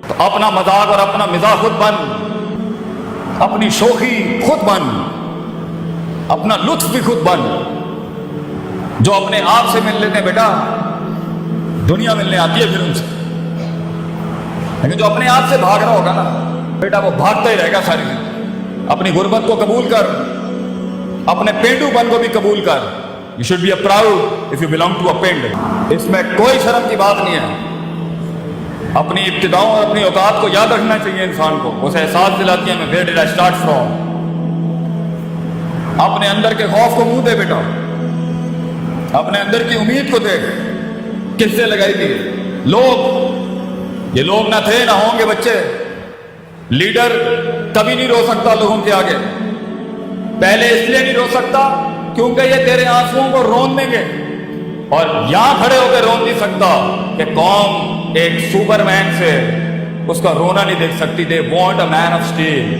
تو اپنا مذاق اور اپنا مزاح خود بن، اپنی شوخی خود بن، اپنا لطف بھی خود بن. جو اپنے آپ سے مل لیتے ہیں بیٹا، دنیا ملنے آتی ہے پھر ان سے. لیکن جو اپنے آپ سے بھاگ رہا ہوگا نا بیٹا، وہ بھاگتا ہی رہے گا ساری زندگی. اپنی غربت کو قبول کر، اپنے پینڈو پن کو بھی قبول کر. You should be a proud of you belong to a pind. اس میں کوئی شرم کی بات نہیں ہے. اپنی ابتداؤں اور اپنی اوقات کو یاد رکھنا چاہیے انسان کو. اسے احساس دلاتی ہے میں where dead I start from. اپنے اندر کے خوف کو منہ دے بیٹا، اپنے اندر کی امید کو دیکھ. کس سے لگائی تھی لوگ؟ یہ لوگ نہ تھے نہ ہوں گے بچے. لیڈر کبھی نہیں رو سکتا لوگوں کے آگے. پہلے اس لیے نہیں رو سکتا کیونکہ یہ تیرے آنسوؤں کو رون دیں گے، اور یہاں کھڑے ہو کے رون نہیں سکتا کہ قوم ایک سپر مین سے اس کا رونا نہیں دیکھ سکتی. They want a man of steel.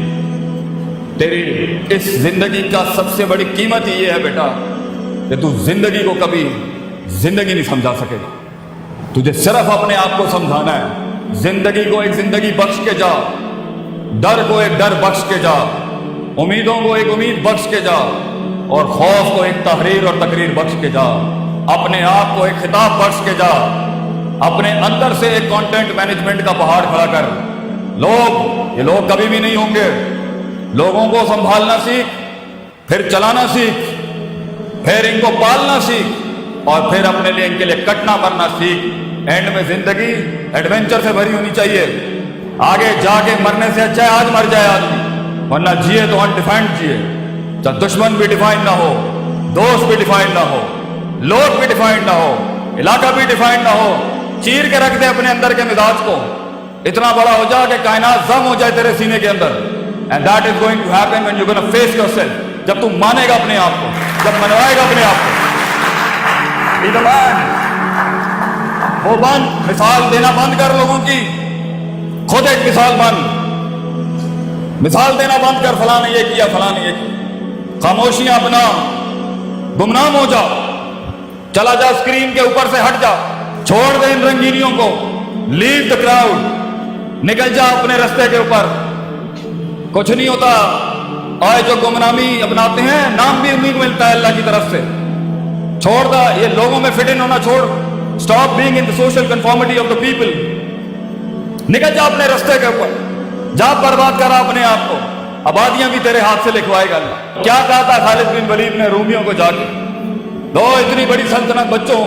تیری اس زندگی کا سب سے بڑی قیمت یہ ہے بیٹا کہ تو زندگی کو کبھی زندگی نہیں سمجھا سکے گا. تجھے صرف اپنے آپ کو سمجھانا ہے. زندگی کو ایک زندگی بخش کے جا، ڈر کو ایک ڈر بخش کے جا، امیدوں کو ایک امید بخش کے جا، اور خوف کو ایک تحریر اور تقریر بخش کے جا. اپنے آپ کو ایک خطاب بخش کے جا. اپنے اندر سے ایک کانٹینٹ مینجمنٹ کا پہاڑ کھڑا کر. یہ لوگ کبھی بھی نہیں ہوں گے. لوگوں کو سنبھالنا سیکھ، پھر چلانا سیکھ، پھر ان کو پالنا سیکھ، اور پھر اپنے لیے ان کے لیے کٹنا مرنا سیکھ. اینڈ میں زندگی ایڈونچر سے بھری ہونی چاہیے. آگے جا کے مرنے سے اچھا ہے آج مر جائے آدمی، ورنہ جیے تو انڈیفائنڈ جیے. جب دشمن بھی ڈیفائنڈ نہ ہو، دوست بھی ڈیفائنڈ نہ ہو، لوگ بھی ڈیفائنڈ نہ ہو، علاقہ بھی ڈیفائنڈ نہ ہو. چیر کے رکھ دے اپنے اندر کے مزاج کو. اتنا بڑا ہو جا کہ کائنات ضم ہو جائے تیرے سینے کے اندر. And that is going to happen when you gonna face yourself. جب تم مانے گا اپنے آپ کو، جب منوائے گا اپنے آپ کو. Be the man. وہ بن، مثال دینا بند کر لوگوں کی. خود ایک مثال بن. مثال دینا بند کر، فلاں نے یہ کیا، فلاں نے یہ کیا. خاموشیاں اپنا، گمنام ہو جا. چلا جا اسکرین کے اوپر سے ہٹ جا. چھوڑ دے ان رنگینیوں کو. لیو دا کراؤڈ. نکل جا اپنے رستے کے اوپر. کچھ نہیں ہوتا. آئے جو گمنامی اپناتے ہیں، نام بھی امید ملتا ہے اللہ کی طرف سے. چھوڑ دا یہ لوگوں میں فٹ ان ہونا چھوڑ. Stop being in the social conformity of the people. نکل جا اپنے رستے کے اوپر. جا برباد کرا اپنے آپ کو. آبادیاں بھی تیرے ہاتھ سے لکھوائے گا. کیا کہا تھا خالد بن ولید نے رومیوں کو جا کے؟ دو اتنی بڑی سلطنت بچوں،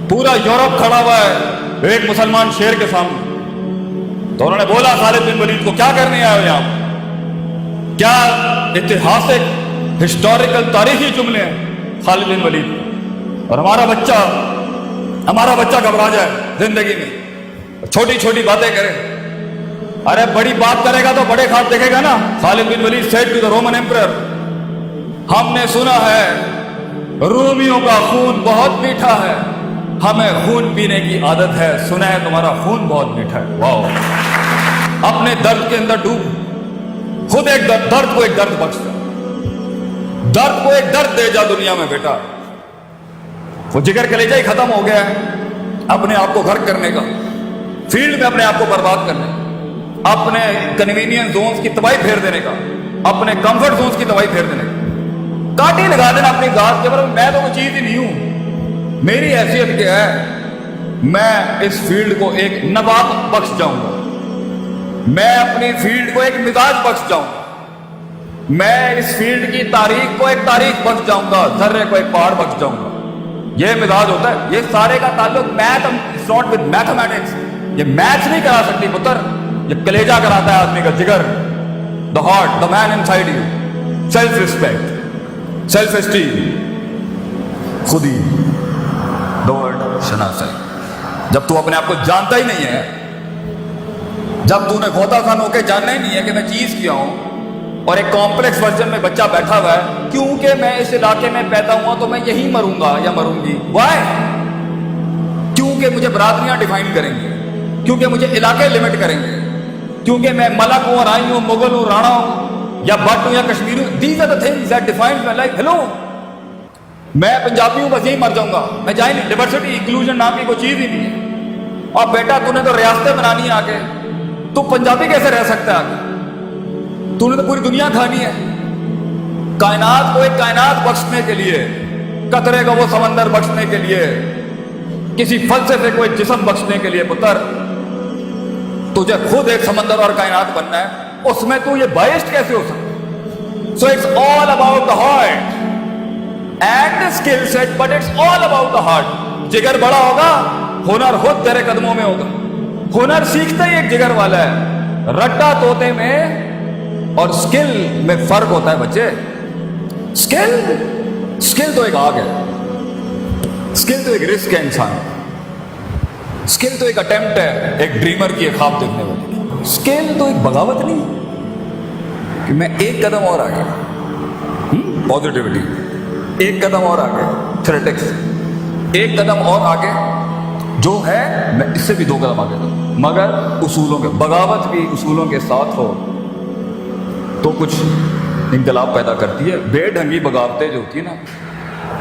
پورا یورپ کھڑا ہوا ہے ایک مسلمان شیر کے سامنے. تو انہوں نے بولا خالد بن ولید کو، کیا کرنے آئے ہو یہاں؟ کیا اتہاسک ہسٹوریکل تاریخی جملے ہیں خالد بن ولید. اور ہمارا بچہ گھبرا جائے زندگی میں، چھوٹی چھوٹی باتیں کرے. ارے بڑی بات کرے گا تو بڑے خواب دیکھے گا نا. خالد بن ولید said to the Roman emperor, ہم نے سنا ہے رومیوں کا خون بہت میٹھا ہے، ہمیں خون پینے کی عادت ہے. سنا ہے تمہارا خون بہت میٹھا ہے. واو. اپنے درد کے اندر ڈوب. خود ایک درد کو ایک درد بخش کر. درد کو ایک درد دے جا دنیا میں بیٹا. وہ جگر کلیجہ ہی ختم ہو گیا ہے اپنے آپ کو غرق کرنے کا، فیلڈ میں اپنے آپ کو برباد کرنے کا، اپنے کنوینئنس زونز کی تباہی پھیر دینے کا، اپنے کمفرٹ زونز کی تباہی پھیر دینے کا. کاٹی لگا دینا اپنی گھاس کے اوپر. میں تو کوئی چیز ہی نہیں ہوں. میری حیثیت کیا ہے؟ میں اس فیلڈ کو ایک نبات بخش جاؤں گا. میں اپنی فیلڈ کو ایک مزاج بخش جاؤں گا. میں اس فیلڈ کی تاریخ کو ایک تاریخ بخش جاؤں گا. ذرے کو ایک پہاڑ بخش جاؤں گا. یہ مزاج ہوتا ہے. یہ سارے کا تعلق میتھمیٹکس. یہ میتھس نہیں کرا سکتی پتر. یہ کلیجہ کراتا ہے آدمی کا، جگر. The heart, the man inside you. Self respect, self esteem, خودی، دا ورڈ شناسائی. جب تو اپنے آپ کو جانتا ہی نہیں ہے، جب تو نے کھوتا خان ہو کے جاننا ہی نہیں ہے کہ میں چیز کیا ہوں، اور ایک کمپلیکس ورژن میں بچہ بیٹھا ہوا ہے کیونکہ میں اس علاقے میں پیدا ہوا تو میں یہی مروں گا یا مروں گی. وائی؟ کیونکہ مجھے برادریاں ڈیفائن کریں گے، کیونکہ مجھے علاقے لمٹ کریں گے، کیونکہ میں ملک ہوں، رائی ہوں، مغل ہوں، رانا ہوں، یا بٹ ہوں یا کشمیری ہوں. These are the things that defines my life. Hello, میں پنجابی ہوں بس یہی مر جاؤں گا. میں جائیں نہیں. ڈائیورسٹی انکلوژن نام کی کوئی چیز ہی نہیں ہے. اور بیٹا تُو نے تو ریاستیں بنانی ہے آگے، تو پنجابی کیسے رہ سکتا ہے آگے؟ تو نے تو پوری دنیا کھانی ہے۔ کائنات کو ایک کائنات بخشنے کے لیے، قطرے کا وہ سمندر بخشنے کے لیے، کسی فلسفے کو ایک جسم بخشنے کے لیے پتر تجھے خود ایک سمندر اور کائنات بننا ہے، اس میں تو یہ بائسٹ کیسے ہو سکتا؟ So it's all about the heart and the skill set, but it's all about the heart. جگر بڑا ہوگا، ہنر خود تیرے قدموں میں ہوگا۔ ہنر سیکھتا ہی ایک جگر والا ہے۔ رٹا طوطے میں اور سکل میں فرق ہوتا ہے بچے۔ سکل تو ایک آگ ہے، سکل تو ایک رسک ہے انسان، سکل تو ایک اٹیمپٹ ہے ایک ڈریمر کی، ایک خواب دیکھنے والی۔ سکل تو ایک بغاوت نہیں کہ میں ایک قدم اور آگے، پازیٹیوٹی ایک قدم اور آگے، تھریٹکس ایک قدم اور آگے، جو ہے میں اس سے بھی 2 قدم آگے دوں، مگر اصولوں کے، بغاوت بھی اصولوں کے ساتھ ہو تو کچھ انقلاب پیدا کرتی ہے۔ بے ڈھنگی بغاوتیں جو ہوتی ہیں نا،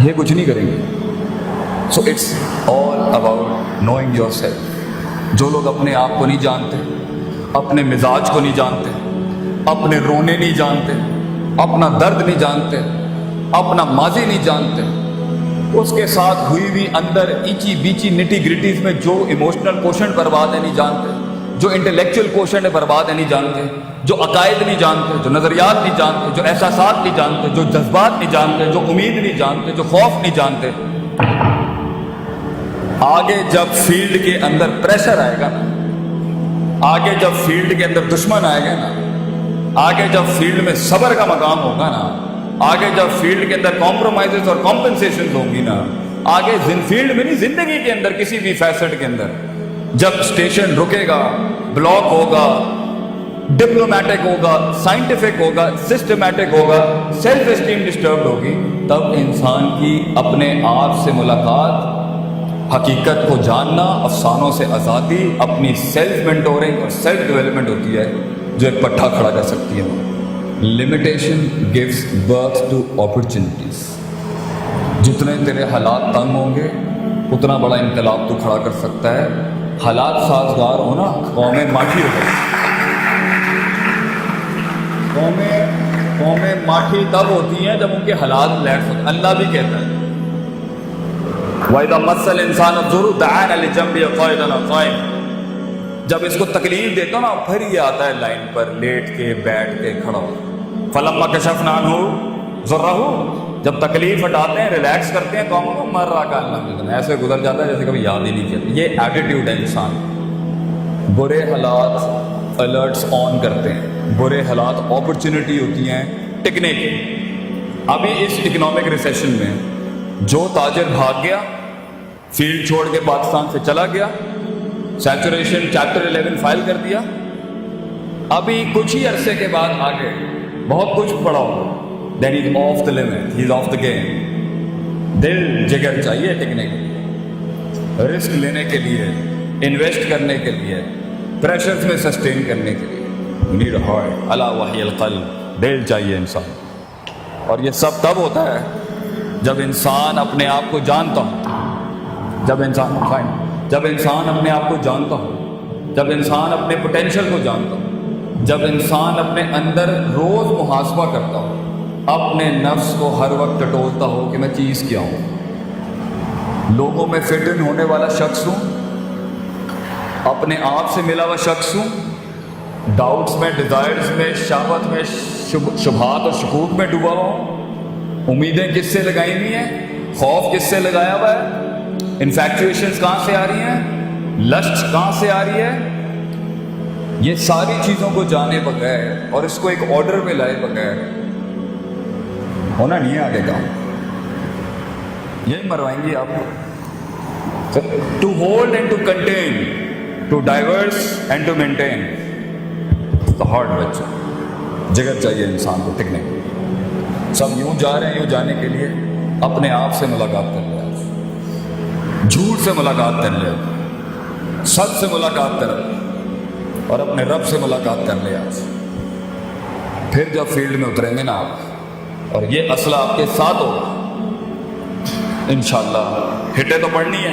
یہ کچھ نہیں کریں گے۔ So it's all about knowing yourself. جو لوگ اپنے آپ کو نہیں جانتے، اپنے مزاج کو نہیں جانتے، اپنے رونے نہیں جانتے، اپنا درد نہیں جانتے، اپنا ماضی نہیں جانتے، اس کے ساتھ ہوئی اندر ایچی بیچی نٹی گریٹیز میں جو ایموشنل کوشنٹ برباد ہے نہیں جانتے، جو انٹلیکچوئل کوشنٹ ہے برباد ہے نہیں جانتے، جو عقائد نہیں جانتے، جو نظریات نہیں جانتے، جو احساسات نہیں جانتے، جو جذبات نہیں جانتے، جو امید نہیں جانتے، جو خوف نہیں جانتے، آگے جب فیلڈ کے اندر پریشر آئے گا نا، آگے جب فیلڈ کے اندر دشمن آئے گا نا، آگے جب فیلڈ میں صبر کا مقام ہوگا نا، آگے جب فیلڈ کے اندر کمپرومائزز اور کمپنسیشن ہوں گی نا، آگے فیلڈ میں نہیں، زندگی کے اندر کسی بھی فیسٹ کے اندر جب اسٹیشن رکے گا، بلاک ہوگا، ڈپلومیٹک ہوگا، سائنٹیفک ہوگا، سسٹمیٹک ہوگا، سیلف اسٹیم ڈسٹربڈ ہوگی، تب انسان کی اپنے آپ سے ملاقات، حقیقت کو جاننا، افسانوں سے آزادی، اپنی سیلف مینٹورنگ اور سیلف ڈیولپمنٹ ہوتی ہے جو ایک پٹھا کھڑا کر سکتی ہے۔ Limitation gives birth to opportunities. جتنے تیرے حالات تنگ ہوں گے اتنا بڑا انقلاب تو کھڑا کر سکتا ہے۔ حالات سازگار ہونا، قومیں ماٹھی ہو گئی، قومیں ماٹھی تب ہوتی ہیں جب ان کے حالات لیٹ ہوتے ہیں۔ اللہ بھی کہتا ہے وَإِذَا مَسَّ الْإِنسَانَ الضُّرُّ دَعَانَا لِجَنبِهِ قَاعِدًا قَائِمًا۔ جب اس کو تکلیف دیتا ہوں نا، پھر یہ آتا ہے لائن پر، لیٹ کے، بیٹھ کے، کھڑا ہو۔ فَلَمَّا كَشَفْنَا عَنْهُ ضُرَّهُ، جب تکلیف ہٹاتے ہیں، ریلیکس کرتے ہیں قوم کو، مر رہا کا اللہ، ایسے گزر جاتا ہے جیسے کبھی یاد ہی نہیں کیا۔ یہ ایٹیٹیوڈ ہے انسان۔ برے حالات الرٹس آن کرتے ہیں، برے حالات اپرچونٹی ہوتی ہیں ٹکنے کی۔ ابھی اس اکنامک ریسیشن میں جو تاجر بھاگ گیا، فیلڈ چھوڑ کے پاکستان سے چلا گیا، سیچوریشن چیپٹر 11 فائل کر دیا، ابھی کچھ ہی عرصے کے بعد آگے بہت کچھ پڑا ہوگا، then is off the limit, he is off the game. دل جگر چاہیے ٹکنے کے لیے، رسک لینے کے لیے، انویسٹ کرنے کے لیے، پریشرز میں سسٹین کرنے کے لیے۔ نیڈ ہارٹ، الا وحی القلب، دل چاہیے انسان۔ اور یہ سب تب ہوتا ہے جب انسان اپنے آپ کو جانتا ہو، جب انسان اپنے آپ کو جانتا ہو، جب انسان اپنے پوٹینشیل کو جانتا ہو، جب انسان اپنے اندر روز محاسبہ کرتا ہو، اپنے نفس کو ہر وقت ٹٹولتا ہو کہ میں چیز کیا ہوں، لوگوں میں فٹ ان ہونے والا شخص ہوں، اپنے آپ سے ملا ہوا شخص ہوں، ڈاؤٹس میں، ڈیزائرز میں، شہوت میں، شبہات اور شکوک میں ڈوبا ہوں، امیدیں کس سے لگائی ہوئی ہیں، خوف کس سے لگایا ہوا ہے، انفیکچویشنز کہاں سے آ رہی ہیں، لسٹ کہاں سے آ رہی ہے۔ یہ ساری چیزوں کو جانے بغیر اور اس کو ایک آرڈر میں لائے بغیر ہونا نہیں ہے آگے کام، یہی مروائیں گی آپ کو۔ To hold and to contain, to divorce and to maintain the heart بچہ، جگر چاہیے انسان کو ٹکنے کے لیے۔ سب یوں جا رہے ہیں، یوں جانے کے لیے اپنے آپ سے ملاقات کر لیں، جھوٹ سے ملاقات کر لے، سچ سے ملاقات کر لے، اور اپنے رب سے ملاقات کر لے آج۔ پھر جب فیلڈ میں اتریں گے نا آپ، اور یہ اسلحہ آپ کے ساتھ ہوگا، انشاءاللہ ہٹیں تو پڑنی ہے،